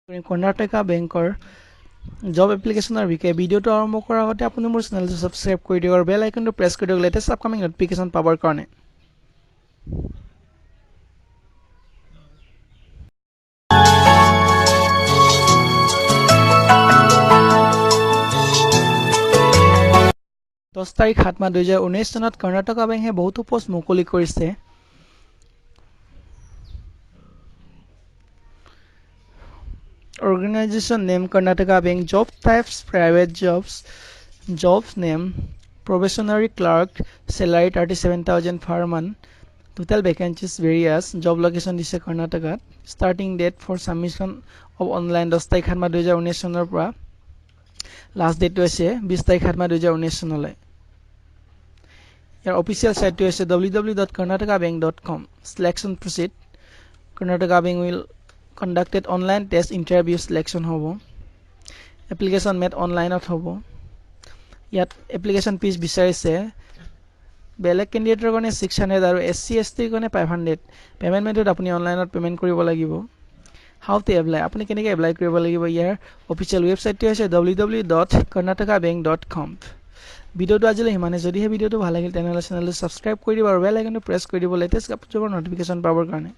karnataka বেংকৰ job এপ্লিকেশনৰ বিষয়ে ভিডিওটো আৰম্ভ কৰাৰ আগতে আপুনি মোৰ চেনেলটো সাবস্ক্ৰাইব কৰি দিয়ক আৰু বেল আইকনটো প্ৰেছ কৰি দিয়ক লেটেষ্ট আপকামিং নটিফিকেশন পাবৰ কাৰণে দহ তাৰিখ ৭ মাহ 2019 চনত কৰ্ণাটকা বেংকে বহুতো পোষ্ট মুকলি কৰিছে Organization name Karnataka Bank Job types private jobs name probationary clerk salary 37,000 per month total vacancies various job location dise Karnataka starting date for submission of online 10 তাৰিখ ৭ মাহ 2019 চনৰ পৰা last date হৈছে 20 তাৰিখ ৭ মাহ 2019 চনলৈ ইয়াৰ official site টো হৈছে www.karnatakabank.com selection proceed Karnataka Bank will conducted online test interview selection hobo application made online ot hobo yat application fees bicharise belek candidate gone 600 aru SC ST gone 500 payment method apuni online ot payment koribo lagibo how to apply apuni keneke apply koribo lagibo yar official website ti hoise www.karnatakabank.com video to ajile himane jodi he video to bhal lagil channel to subscribe kori dibo aru bell icon to press kori dibo latest upload notification pabor karone